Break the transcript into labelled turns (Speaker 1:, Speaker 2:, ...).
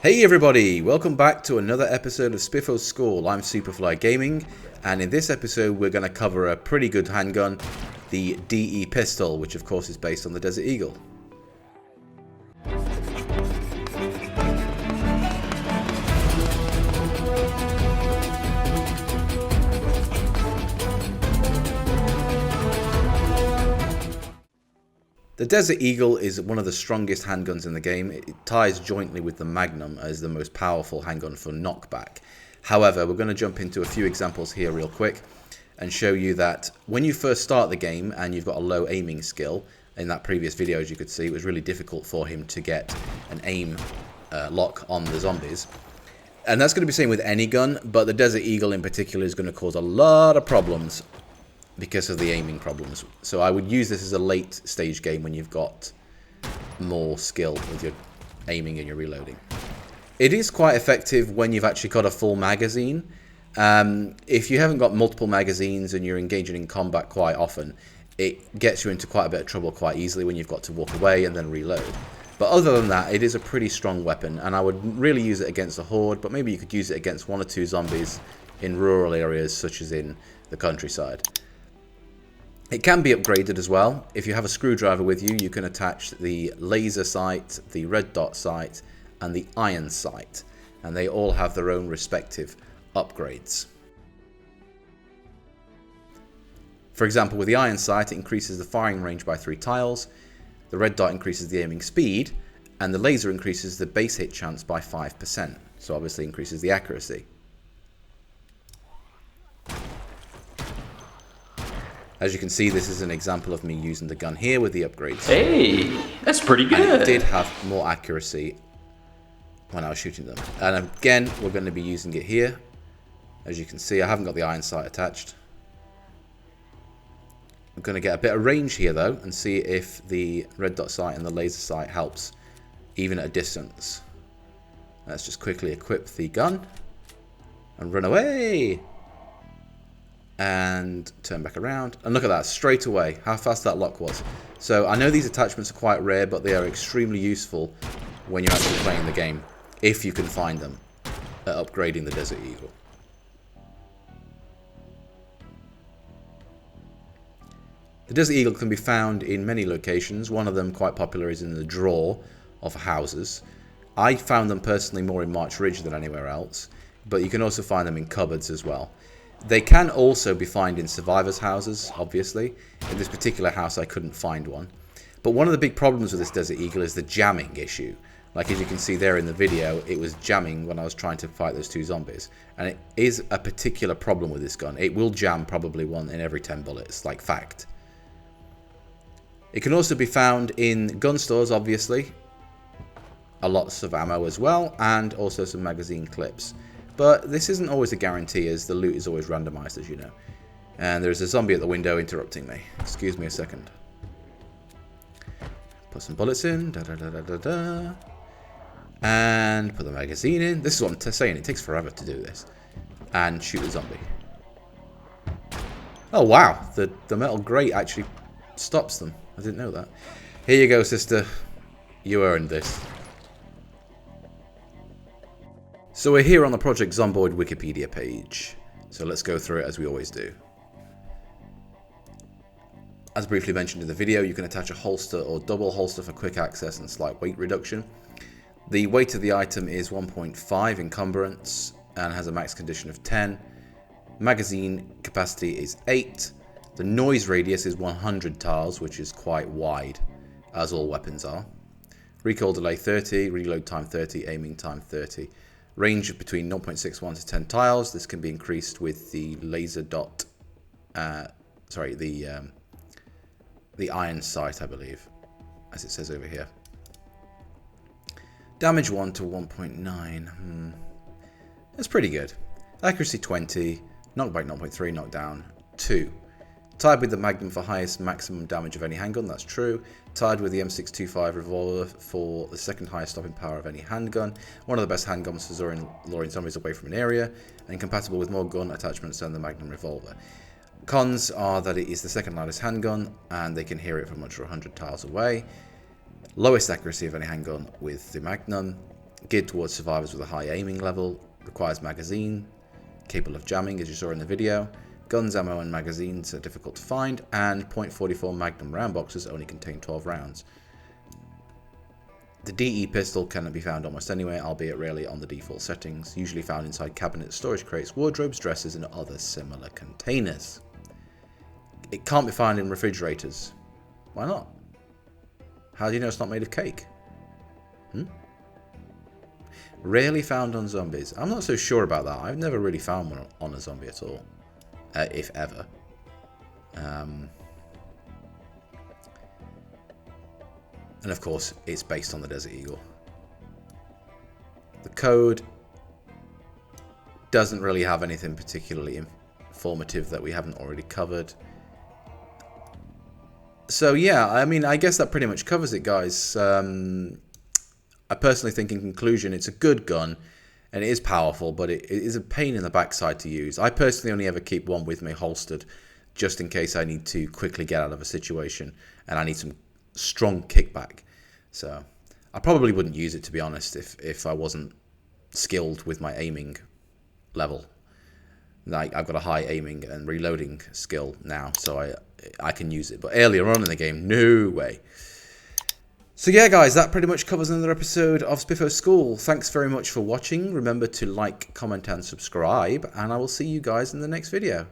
Speaker 1: Hey everybody, welcome back to another episode of Spiffos School. I'm Superfly Gaming, and in this episode we're going to cover a pretty good handgun, the DE pistol, which of course is based on the Desert Eagle. The Desert Eagle is one of the strongest handguns in the game. It ties jointly with the Magnum as the most powerful handgun for knockback. However, we're going to jump into a few examples here real quick and show you that when you first start the game and you've got a low aiming skill, in that previous video as you could see, it was really difficult for him to get an aim lock on the zombies. And that's going to be the same with any gun, but the Desert Eagle in particular is going to cause a lot of problems because of the aiming problems. So I would use this as a late stage game when you've got more skill with your aiming and your reloading. It is quite effective when you've actually got a full magazine. If you haven't got multiple magazines and you're engaging in combat quite often, it gets you into quite a bit of trouble quite easily when you've got to walk away and then reload. But other than that, it is a pretty strong weapon, and I would really use it against a horde, but maybe you could use it against one or two zombies in rural areas such as in the countryside. It can be upgraded as well. If you have a screwdriver with you, you can attach the laser sight, the red dot sight, and the iron sight. And they all have their own respective upgrades. For example, with the iron sight, it increases the firing range by 3 tiles. The red dot increases the aiming speed. And the laser increases the base hit chance by 5%. So obviously increases the accuracy. As you can see, this is an example of me using the gun here with the upgrades.
Speaker 2: Hey, that's pretty good.
Speaker 1: And it did have more accuracy when I was shooting them. And again, we're going to be using it here. As you can see, I haven't got the iron sight attached. I'm going to get a bit of range here though, and see if the red dot sight and the laser sight helps, even at a distance. Let's just quickly equip the gun and run away. And turn back around, and look at that, straight away how fast that lock was. So I know these attachments are quite rare, but they are extremely useful when you're actually playing the game, if you can find them, at upgrading the Desert Eagle. The Desert Eagle can be found in many locations. One of them quite popular is in the drawer of houses. I found them personally more in March Ridge than anywhere else, but you can also find them in cupboards as well. They can also be found in survivors' houses, obviously. In this particular house, I couldn't find one. But one of the big problems with this Desert Eagle is the jamming issue. Like as you can see there in the video, it was jamming when I was trying to fight those 2 zombies. And it is a particular problem with this gun. It will jam probably 1 in every 10 bullets, like fact. It can also be found in gun stores, obviously. Lots of ammo as well, and also some magazine clips. But this isn't always a guarantee, as the loot is always randomized, as you know. And there's a zombie at the window interrupting me. Excuse me a second. Put some bullets in. And put the magazine in. This is what I'm saying. It takes forever to do this. And shoot the zombie. Oh, wow. The metal grate actually stops them. I didn't know that. Here you go, sister. You earned this. So we're here on the Project Zomboid Wikipedia page, so let's go through it as we always do. As briefly mentioned in the video, you can attach a holster or double holster for quick access and slight weight reduction. The weight of the item is 1.5 encumbrance and has a max condition of 10. Magazine capacity is 8. The noise radius is 100 tiles, which is quite wide, as all weapons are. Recoil delay 30, reload time 30, aiming time 30. Range between 0.61 to 10 tiles. This can be increased with the laser dot, the iron sight, I believe, as it says over here. Damage 1 to 1.9. That's pretty good. Accuracy 20, knockback 0.3, knockdown 2. Tied with the Magnum for highest maximum damage of any handgun, that's true. Tied with the M625 revolver for the second highest stopping power of any handgun. One of the best handguns for luring zombies away from an area, and compatible with more gun attachments than the Magnum revolver. Cons are that it is the second lightest handgun, and they can hear it from much 100 tiles away. Lowest accuracy of any handgun with the Magnum. geared towards survivors with a high aiming level, requires magazine, capable of jamming as you saw in the video. Guns, ammo and magazines are difficult to find, and .44 Magnum round boxes only contain 12 rounds. The DE pistol can be found almost anywhere, albeit rarely on the default settings, usually found inside cabinets, storage crates, wardrobes, dressers and other similar containers. It can't be found in refrigerators. Why not? How do you know it's not made of cake? Rarely found on zombies. I'm not so sure about that. I've never really found one on a zombie at all. If ever. And of course, it's based on the Desert Eagle. The code doesn't really have anything particularly informative that we haven't already covered. So yeah, I mean, I guess that pretty much covers it, guys. I personally think in conclusion, it's a good gun. And it is powerful, but it is a pain in the backside to use. I personally only ever keep one with me holstered, just in case I need to quickly get out of a situation and I need some strong kickback. So I probably wouldn't use it, to be honest, if I wasn't skilled with my aiming level. Like, I've got a high aiming and reloading skill now, so I can use it. But earlier on in the game, no way. So yeah, guys, that pretty much covers another episode of Spiffo School. Thanks very much for watching. Remember to like, comment and subscribe, and I will see you guys in the next video.